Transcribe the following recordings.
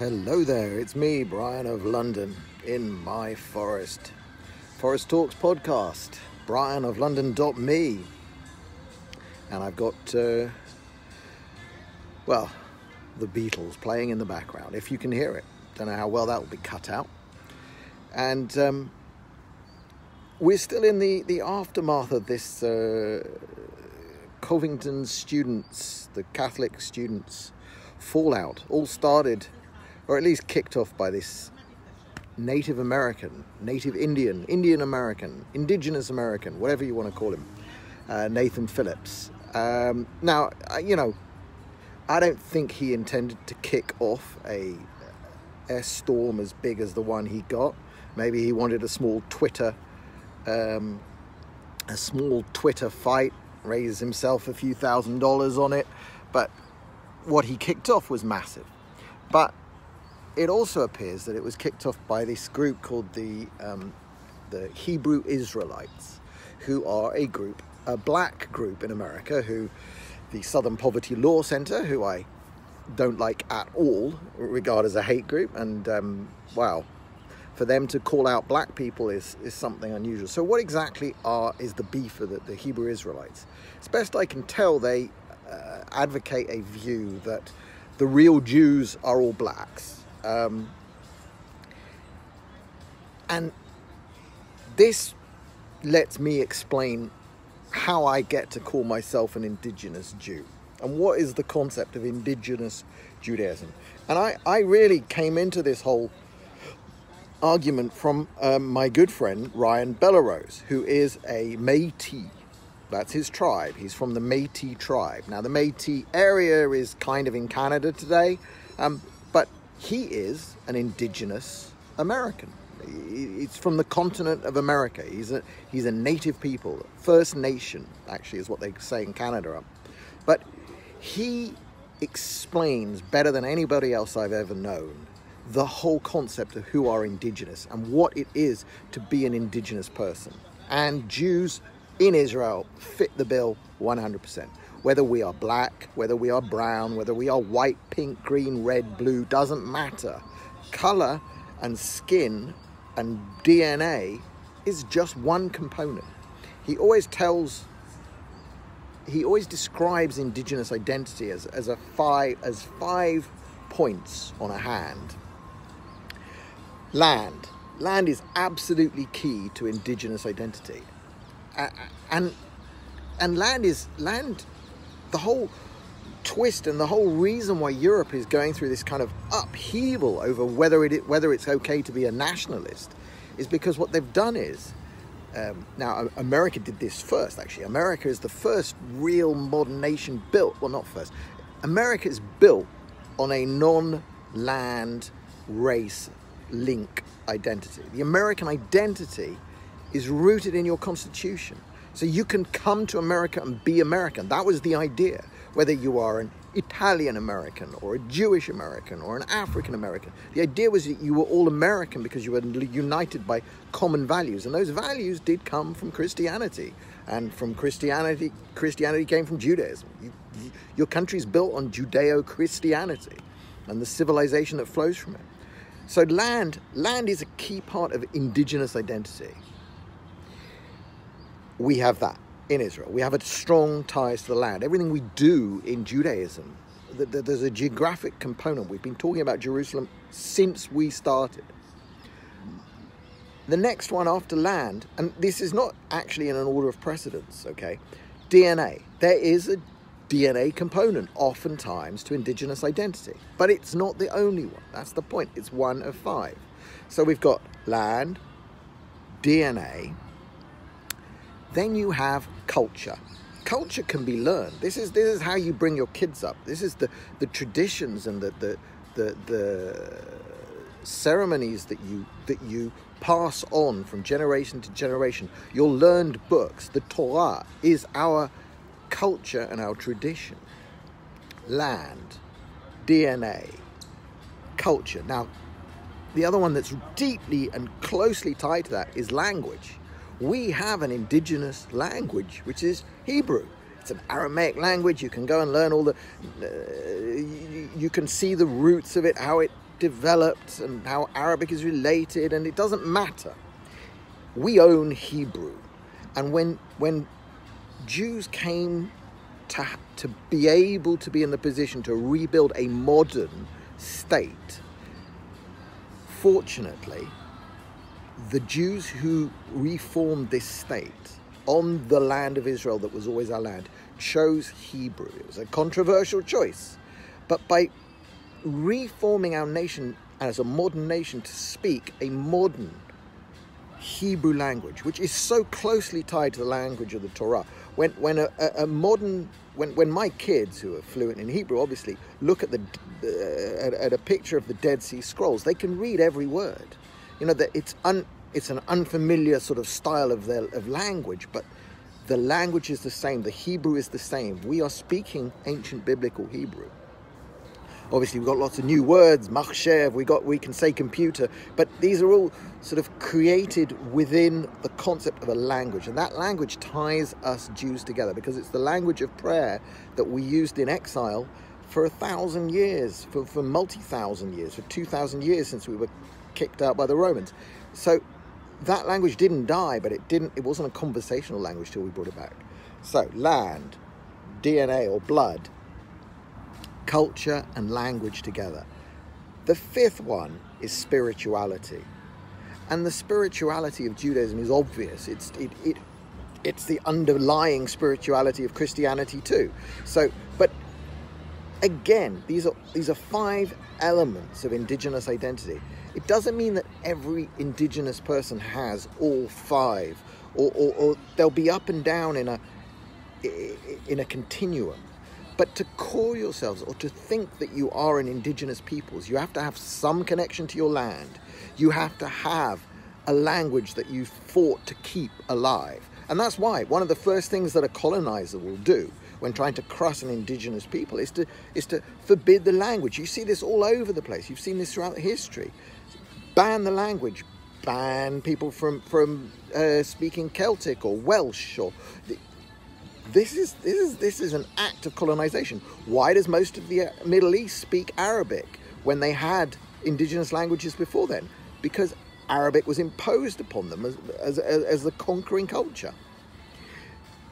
Hello there, it's me, Brian of London, in my forest. Forest Talks podcast, brianoflondon.me. And I've got, the Beatles playing in the background, if you can hear it. Don't know how well that will be cut out. And we're still in the aftermath of this Covington students, the Catholic students, fallout. All started, or at least kicked off, by this Native American, Native Indian, Indian American, Indigenous American, whatever you want to call him, Nathan Phillips. Now, I don't think he intended to kick off a storm as big as the one he got. Maybe he wanted a small Twitter fight, raise himself a few $1,000s on it. But what he kicked off was massive. But it also appears that it was kicked off by this group called the Hebrew Israelites, who are a black group in America, who the Southern Poverty Law Center, who I don't like at all, regard as a hate group. And for them to call out black people is something unusual. So what exactly is the beef of the Hebrew Israelites? As best I can tell, they advocate a view that the real Jews are all blacks. And this lets me explain how I get to call myself an indigenous Jew and what is the concept of indigenous Judaism. And I really came into this whole argument from my good friend Ryan Bellerose, who is a Métis. That's his tribe. He's from the Métis tribe. Now, the Métis area is kind of in Canada today, but he is an indigenous American. It's from the continent of America. He's a native people. First Nation, actually, is what they say in Canada. But he explains better than anybody else I've ever known the whole concept of who are indigenous and what it is to be an indigenous person. And Jews in Israel fit the bill 100%. Whether we are black, whether we are brown, whether we are white, pink, green, red, blue, doesn't matter. Color and skin and DNA is just one component. He always describes indigenous identity as five points on a hand. Land is absolutely key to indigenous identity. And land, the whole twist and the whole reason why Europe is going through this kind of upheaval over whether it's okay to be a nationalist is because what they've done is, now America did this first, actually. America is the first real modern nation built, well, not first. America is built on a non-land race link identity. The American identity is rooted in your Constitution. So you can come to America and be American. That was the idea. Whether you are an Italian American or a Jewish American or an African American. The idea was that you were all American because you were united by common values. And those values did come from Christianity. And from Christianity came from Judaism. Your country's built on Judeo-Christianity and the civilization that flows from it. So land is a key part of indigenous identity. We have that in Israel. We have a strong ties to the land. Everything we do in Judaism, there's a geographic component. We've been talking about Jerusalem since we started. The next one after land, and this is not actually in an order of precedence, okay? DNA. There is a DNA component oftentimes to indigenous identity, but it's not the only one. That's the point. It's one of five. So we've got land, DNA. Then you have culture. Culture can be learned. This is how you bring your kids up. This is the traditions and the ceremonies that you pass on from generation to generation. Your learned books. The Torah is our culture and our tradition. Land, DNA, culture. Now, the other one that's deeply and closely tied to that is language. We have an indigenous language, which is Hebrew. It's an Aramaic language. You can go and learn all you can see the roots of it, how it developed and how Arabic is related, and it doesn't matter. We own Hebrew. And when Jews came to be able to be in the position to rebuild a modern state, fortunately, the Jews who reformed this state on the land of Israel that was always our land chose Hebrew. It was a controversial choice. But by reforming our nation as a modern nation to speak a modern Hebrew language, which is so closely tied to the language of the Torah, when my kids who are fluent in Hebrew obviously look at at a picture of the Dead Sea Scrolls, they can read every word. You know that it's an unfamiliar sort of style of language, but the language is the same. The Hebrew is the same. We are speaking ancient biblical Hebrew. Obviously, we've got lots of new words, machshev, we can say computer, but these are all sort of created within the concept of a language. And that language ties us Jews together because it's the language of prayer that we used in exile for 1,000 years, for multi-thousand years, for 2,000 years since we were kicked out by the Romans. So that language didn't die, but it wasn't a conversational language till we brought it back. So land, DNA or blood, culture and language together. The fifth one is spirituality. And the spirituality of Judaism is obvious. It's the underlying spirituality of Christianity too. So, but again, these are 5 elements of indigenous identity. It doesn't mean that every indigenous person has all 5, or they'll be up and down in a continuum. But to call yourselves or to think that you are an indigenous peoples, you have to have some connection to your land. You have to have a language that you fought to keep alive. And that's why one of the first things that a colonizer will do when trying to crush an indigenous people is to forbid the language. You see this all over the place. You've seen this throughout history. Ban the language. Ban people from speaking Celtic or Welsh or... This is an act of colonization. Why does most of the Middle East speak Arabic when they had indigenous languages before then? Because Arabic was imposed upon them as the conquering culture.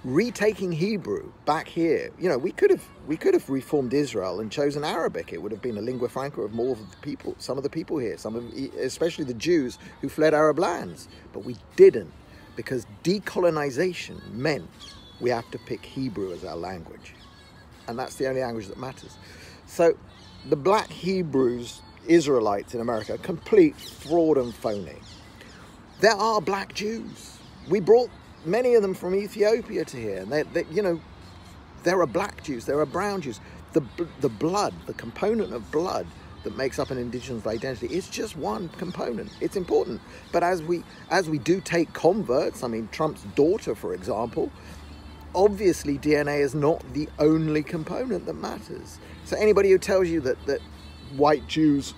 Retaking Hebrew back here, we could have reformed Israel and chosen Arabic. It would have been a lingua franca of more of the people, some of the people here, especially the Jews who fled Arab lands. But we didn't, because decolonization meant we have to pick Hebrew as our language. And that's the only language that matters. So the black Hebrews, Israelites in America, complete fraud and phony. There are black Jews. We brought many of them from Ethiopia to here. And there are black Jews, there are brown Jews. The blood, the component of blood that makes up an indigenous identity is just one component. It's important. But as we do take converts, I mean, Trump's daughter, for example, obviously DNA is not the only component that matters. So anybody who tells you that white Jews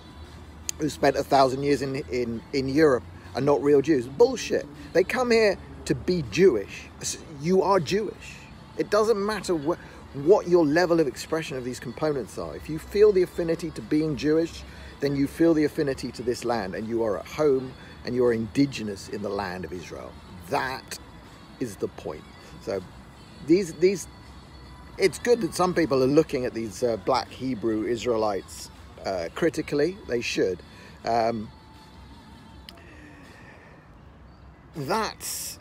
who spent 1,000 years in Europe are not real Jews, bullshit. They come here to be Jewish. You are Jewish. It doesn't matter what your level of expression of these components are. If you feel the affinity to being Jewish, then you feel the affinity to this land, and you are at home and you are indigenous in the land of Israel. That is the point. So it's good that some people are looking at these black Hebrew Israelites critically. They should. That's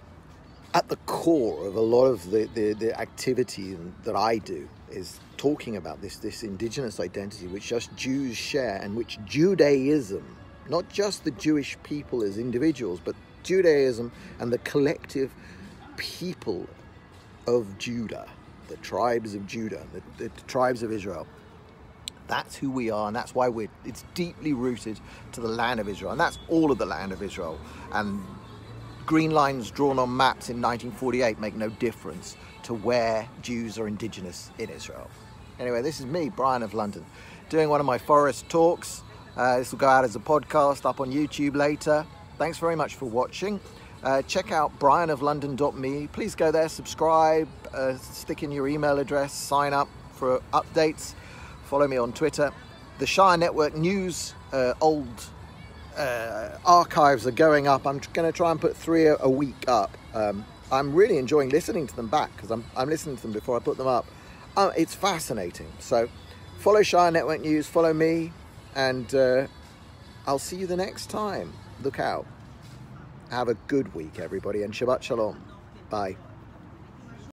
at the core of a lot of the activity that I do, is talking about this indigenous identity which just Jews share, and which Judaism, not just the Jewish people as individuals, but Judaism and the collective people of Judah, the tribes of Judah, the tribes of Israel. That's who we are, and that's why it's deeply rooted to the land of Israel, and that's all of the land of Israel. And green lines drawn on maps in 1948 make no difference to where Jews are indigenous in Israel. Anyway, this is me, Brian of London, doing one of my forest talks. This will go out as a podcast up on YouTube later. Thanks very much for watching. Check out brianoflondon.me. Please go there, subscribe, stick in your email address, sign up for updates. Follow me on Twitter. The Shire Network News old archives are going up. I'm going to try and put 3 a week up. I'm really enjoying listening to them back because I'm listening to them before I put them up. It's fascinating. So follow Shire Network News, follow me, and I'll see you the next time. Look out. Have a good week, everybody, and Shabbat Shalom. Bye.